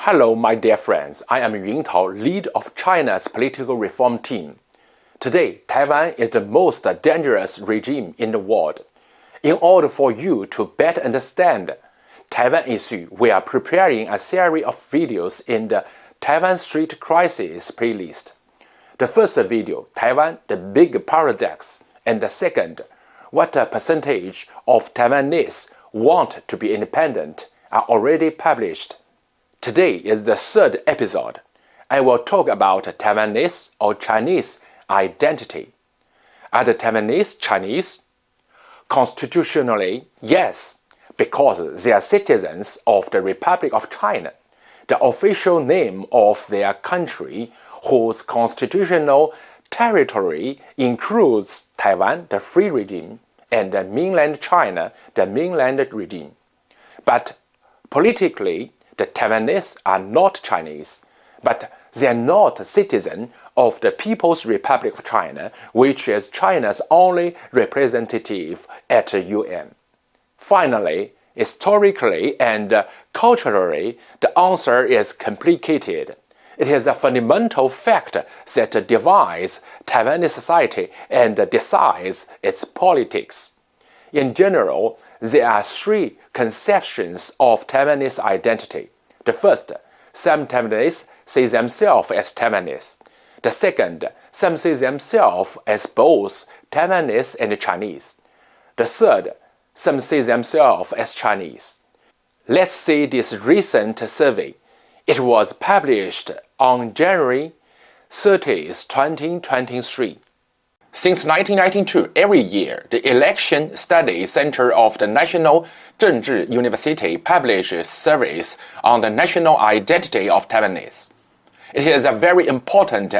Hello, my dear friends. I am Yun Tao, lead of China's political reform team. Today, Taiwan is the most dangerous regime in the world. In order for you to better understand Taiwan issue, we are preparing a series of videos in the Taiwan Street Crisis playlist. The first video, Taiwan, the Big Paradox, and the second, what a percentage of Taiwanese want to be independent, are already published. Today is the third episode. I will talk about Taiwanese or Chinese identity. Are the Taiwanese Chinese? Constitutionally, yes, because they are citizens of the Republic of China, the official name of their country, whose constitutional territory includes Taiwan, the free regime, and the mainland China, the mainland regime. But politically, the Taiwanese are not Chinese, but they are not citizens of the People's Republic of China, which is China's only representative at the UN. Finally, historically and culturally, the answer is complicated. It is a fundamental fact that divides Taiwanese society and decides its politics. In general, there are three conceptions of Taiwanese identity. The first, some Taiwanese see themselves as Taiwanese. The second, some see themselves as both Taiwanese and Chinese. The third, some see themselves as Chinese. Let's see this recent survey. It was published on January 30th, 2023. Since 1992, every year, the Election Study Center of the National Zhengzhi University publishes surveys on the national identity of Taiwanese. It is a very important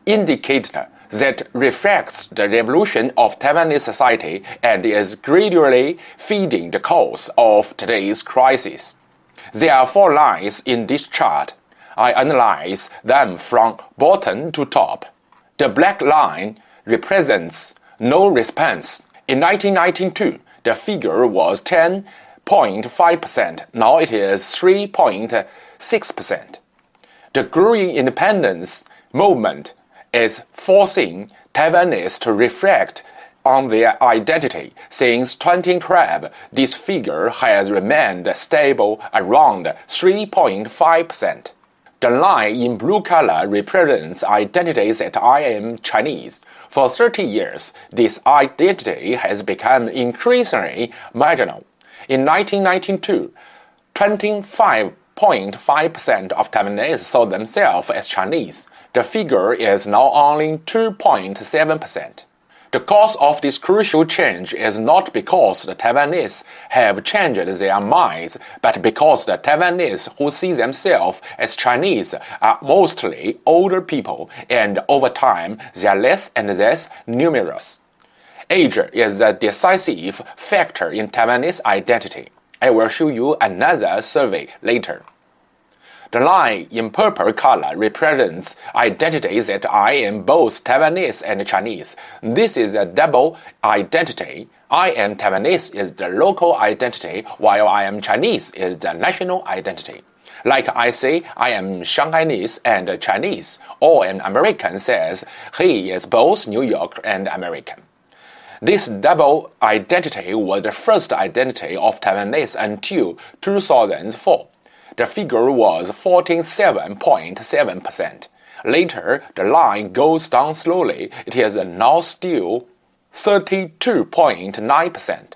indicator that reflects the evolution of Taiwanese society and is gradually feeding the cause of today's crisis. There are 4 lines in this chart. I analyze them from bottom to top. The black line represents no response. In 1992, the figure was 10.5%. Now it is 3.6%. The growing independence movement is forcing Taiwanese to reflect on their identity. Since 2012, this figure has remained stable around 3.5%. The line in blue color represents identities that I am Chinese. For 30 years, this identity has become increasingly marginal. In 1992, 25.5% of Taiwanese saw themselves as Chinese. The figure is now only 2.7%. The cause of this crucial change is not because the Taiwanese have changed their minds, but because the Taiwanese who see themselves as Chinese are mostly older people, and over time they are less and less numerous. Age is the decisive factor in Taiwanese identity. I will show you another survey later. The line in purple color represents identities that I am both Taiwanese and Chinese. This is a double identity. I am Taiwanese is the local identity, while I am Chinese is the national identity. Like I say, I am Shanghainese and Chinese, or an American says he is both New York and American. This double identity was the first identity of Taiwanese until 2004. The figure was 47.7%. Later, the line goes down slowly. It is now still 32.9%.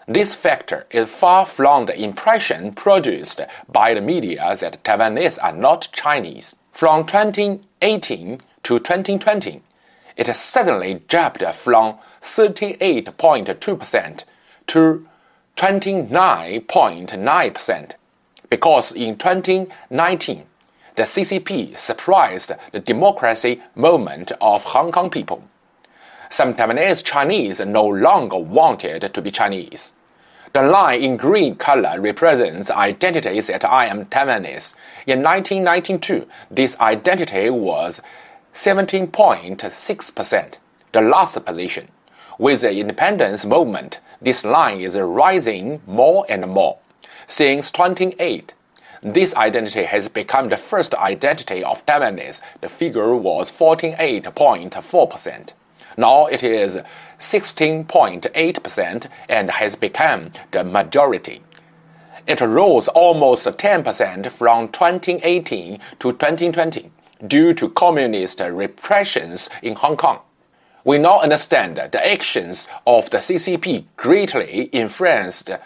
This factor is far from the impression produced by the media that Taiwanese are not Chinese. From 2018 to 2020, it suddenly jumped from 38.2% to 29.9%. Because in 2019, the CCP surprised the democracy movement of Hong Kong people. Some Taiwanese Chinese no longer wanted to be Chinese. The line in green color represents identities that I am Taiwanese. In 1992, this identity was 17.6%, the last position. With the independence movement, this line is rising more and more. Since 2008, this identity has become the first identity of Taiwanese. The figure was 48.4%. Now it is 16.8% and has become the majority. It rose almost 10% from 2018 to 2020 due to communist repressions in Hong Kong. We now understand that the actions of the CCP greatly influenced the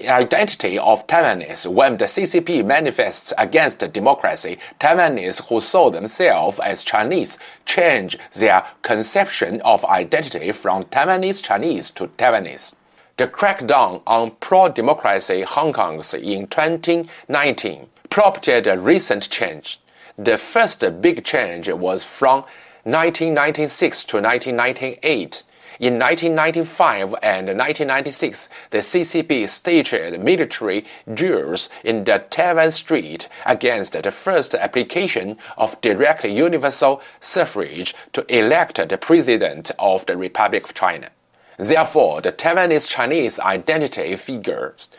identity of Taiwanese. When the CCP manifests against democracy, Taiwanese who saw themselves as Chinese change their conception of identity from Taiwanese Chinese to Taiwanese. The crackdown on pro-democracy Hong Kongs in 2019 prompted a recent change. The first big change was from 1996 to 1998. In 1995 and 1996, the CCP staged military drills in the Taiwan Strait against the first application of direct universal suffrage to elect the President of the Republic of China. Therefore, the Taiwanese Chinese identity figures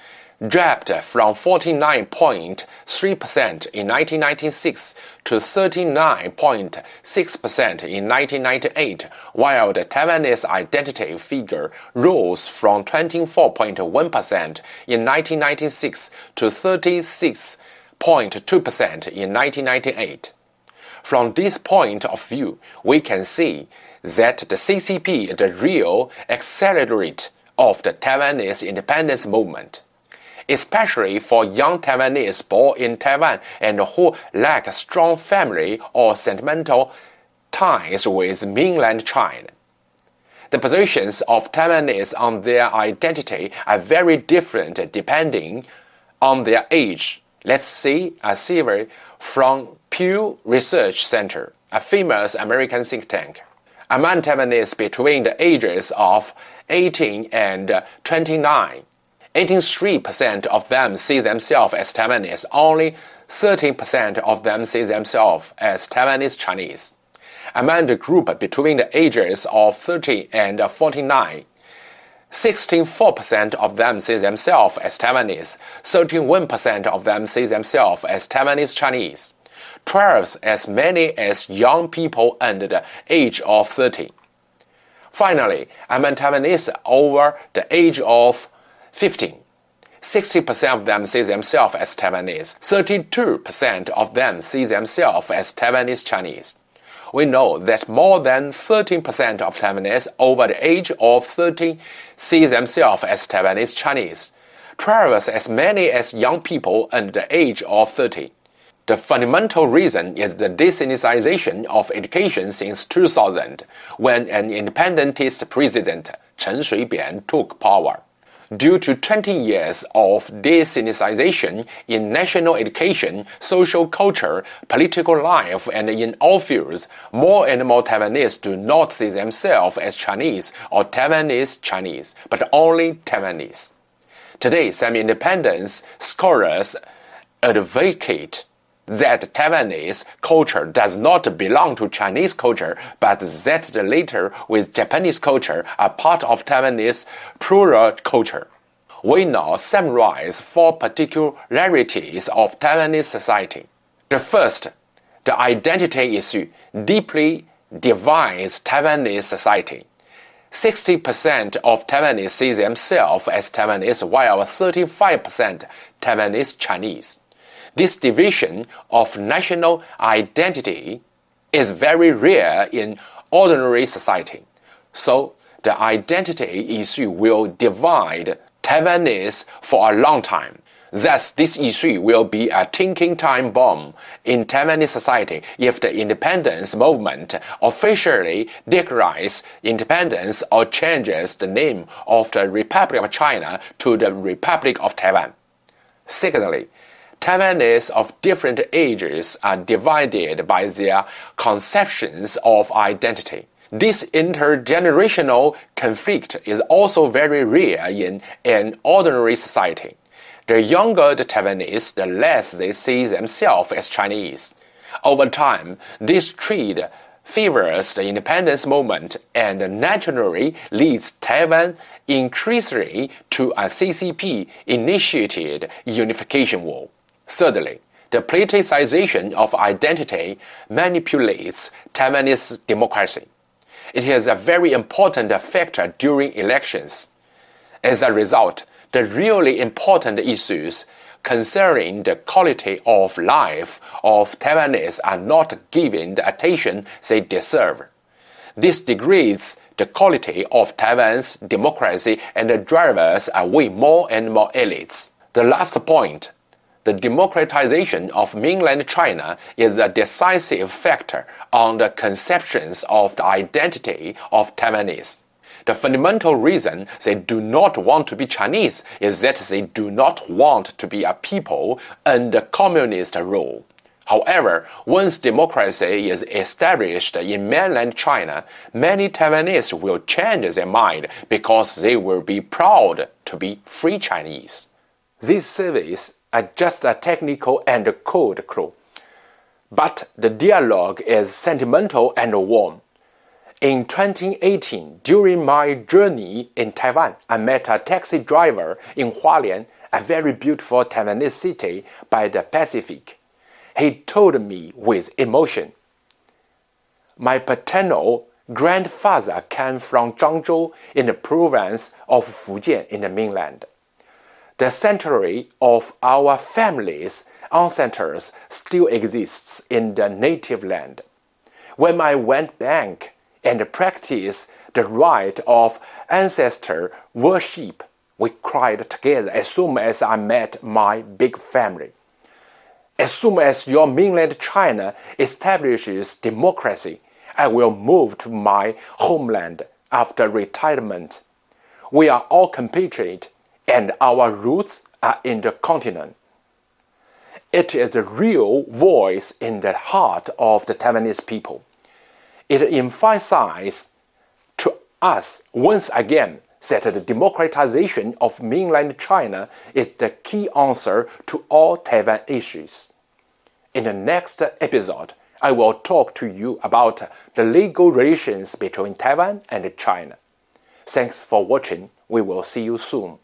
dropped from 49.3% in 1996 to 39.6% in 1998, while the Taiwanese identity figure rose from 24.1% in 1996 to 36.2% in 1998. From this point of view, we can see that the CCP is the real accelerator of the Taiwanese independence movement, especially for young Taiwanese born in Taiwan and who lack strong family or sentimental ties with mainland China. The positions of Taiwanese on their identity are very different depending on their age. Let's see a survey from Pew Research Center, a famous American think tank. Among Taiwanese between the ages of 18 and 29, 83% of them see themselves as Taiwanese. Only 13% of them see themselves as Taiwanese Chinese. Among the group between the ages of 30 and 49, 64% of them see themselves as Taiwanese. 31% of them see themselves as Taiwanese Chinese. 12 as many as young people under the age of 30. Finally, among Taiwanese over the age of 15, 60% of them see themselves as Taiwanese. 32% of them see themselves as Taiwanese Chinese. We know that more than 13% of Taiwanese over the age of 30 see themselves as Taiwanese Chinese. 12 as many as young people under the age of 30. The fundamental reason is the desinization of education since 2000, when an independentist president, Chen Shui-bian, took power. Due to 20 years of desinization in national education, social culture, political life, and in all fields, more and more Taiwanese do not see themselves as Chinese or Taiwanese Chinese, but only Taiwanese. Today, some independence scholars advocate that Taiwanese culture does not belong to Chinese culture, but that the latter with Japanese culture are part of Taiwanese plural culture. We now summarize 4 particularities of Taiwanese society. The first, the identity issue deeply divides Taiwanese society. 60% of Taiwanese see themselves as Taiwanese, while 35% Taiwanese Chinese. This division of national identity is very rare in ordinary society. So, the identity issue will divide Taiwanese for a long time. Thus, this issue will be a ticking time bomb in Taiwanese society if the independence movement officially declares independence or changes the name of the Republic of China to the Republic of Taiwan. Secondly, Taiwanese of different ages are divided by their conceptions of identity. This intergenerational conflict is also very rare in an ordinary society. The younger the Taiwanese, the less they see themselves as Chinese. Over time, this trend favors the independence movement and naturally leads Taiwan increasingly to a CCP-initiated unification war. Thirdly, The politicization of identity manipulates Taiwanese democracy. It is a very important factor during elections. As a result, the really important issues concerning the quality of life of Taiwanese are not given the attention they deserve. This degrades the quality of Taiwan's democracy and drives away more and more elites. The last point, the democratization of mainland China is a decisive factor on the conceptions of the identity of Taiwanese. The fundamental reason they do not want to be Chinese is that they do not want to be a people under communist rule. However, once democracy is established in mainland China, many Taiwanese will change their mind because they will be proud to be free Chinese. These surveys are just a technical and code clue, but the dialogue is sentimental and warm. In 2018, during my journey in Taiwan, I met a taxi driver in Hualien, a very beautiful Taiwanese city by the Pacific. He told me with emotion, "My paternal grandfather came from Zhangzhou in the province of Fujian in the mainland. The century of our family's ancestors still exists in the native land. When I went back and practiced the rite of ancestor worship, we cried together as soon as I met my big family. As soon as your mainland China establishes democracy, I will move to my homeland after retirement. We are all compatriots, and our roots are in the continent." It is the real voice in the heart of the Taiwanese people. It emphasizes to us once again that the democratization of mainland China is the key answer to all Taiwan issues. In the next episode, I will talk to you about the legal relations between Taiwan and China. Thanks for watching. We will see you soon.